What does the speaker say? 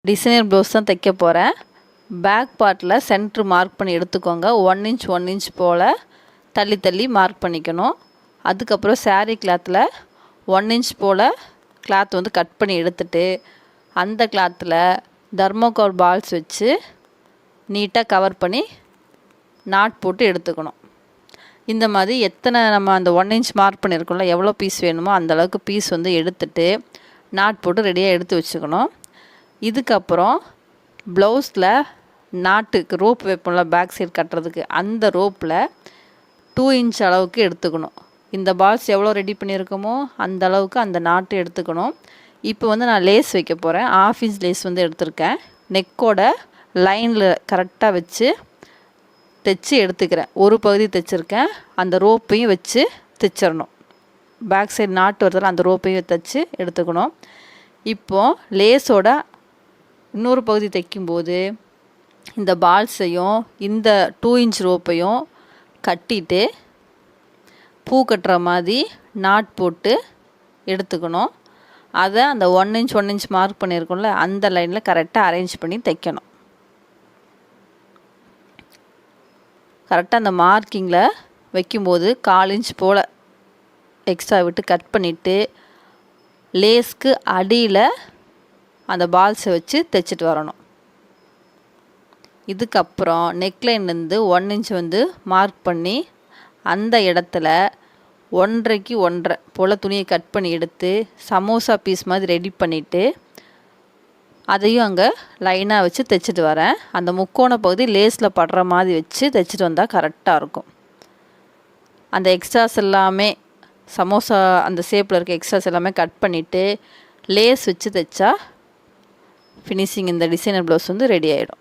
Designer blouse தான் தைக்க போகிறேன். பேக் பார்ட்டில் சென்ட்ரு மார்க் பண்ணி எடுத்துக்கோங்க. 1 இன்ச் 1 இன்ச் போல் தள்ளி தள்ளி மார்க் பண்ணிக்கணும். அதுக்கப்புறம் saree கிளாத்தில் 1 இன்ச் போல் கிளாத் வந்து கட் பண்ணி எடுத்துட்டு அந்த கிளாத்தில் தர்மோகோல் பால்ஸ் வச்சு நீட்டாக கவர் பண்ணி நாட் போட்டு எடுத்துக்கணும். இந்த மாதிரி எத்தனை நம்ம அந்த 1 இன்ச் மார்க் பண்ணியிருக்கோம்ல, எவ்வளோ பீஸ் வேணுமோ அந்தளவுக்கு பீஸ் வந்து எடுத்துட்டு நாட் போட்டு ரெடியாக எடுத்து வச்சுக்கணும். இதுக்கப்புறம் ப்ளவுஸில் நாட்டுக்கு ரோப் வைப்போம்ல பேக் சைடு கட்டுறதுக்கு, அந்த ரோப்பில் 2 இன்ச் அளவுக்கு எடுத்துக்கணும். இந்த பால்ஸ் எவ்வளோ ரெடி பண்ணியிருக்கோமோ அந்த அளவுக்கு அந்த நாட்டு எடுத்துக்கணும். இப்போ வந்து நான் லேஸ் வைக்க போகிறேன். 1/2 இன்ச் லேஸ் வந்து எடுத்திருக்கேன். நெக்கோட லைனில் கரெக்டாக வச்சு தைச்சி எடுத்துக்கிறேன். ஒரு பகுதி தைச்சிருக்கேன். அந்த ரோப்பையும் வச்சு தைச்சிடணும். பேக் சைடு நாட்டு வரதில் அந்த ரோப்பையும் தைச்சி எடுத்துக்கணும். இப்போது லேஸோட இன்னொரு பகுதி தைக்கும்போது இந்த பால்ஸையும் இந்த 2 இன்ச் ரோப்பையும் கட்டிட்டு பூ கட்டுற மாதிரி நாட் போட்டு எடுத்துக்கணும். அதை அந்த 1 இன்ச் 1 இன்ச் மார்க் பண்ணியிருக்கோம்ல அந்த லைனில் கரெக்டாக அரேஞ்ச் பண்ணி தைக்கணும். கரெக்டாக அந்த மார்க்கிங்கில் வைக்கும்போது 1/4 இன்ச் போல் எக்ஸ்ட்ரா விட்டு கட் பண்ணிவிட்டு லேஸ்க்கு அடியில் அந்த பால்ஸை வச்சு தைச்சிட்டு வரணும். இதுக்கப்புறம் நெக்லைன்லேருந்து 1 இன்ச் வந்து மார்க் பண்ணி அந்த இடத்துல 1.5க்கு 1.5 போல் துணியை கட் பண்ணி எடுத்து சமோசா பீஸ் மாதிரி ரெடி பண்ணிவிட்டு அதையும் அங்கே லைனாக வச்சு தைச்சிட்டு வரேன். அந்த முக்கோண பகுதி லேஸில் படுற மாதிரி வச்சு தைச்சிட்டு வந்தால் கரெக்டாக இருக்கும். அந்த எக்ஸ்ட்ராஸ் எல்லாமே சமோசா அந்த ஷேப்பில் இருக்க எக்ஸ்ட்ராஸ் எல்லாமே கட் பண்ணிவிட்டு லேஸ் வச்சு தைச்சா ஃபினிஷிங் இந்த டிசைனர் ப்ளவுஸ் வந்து ரெடி ஆகிடும்.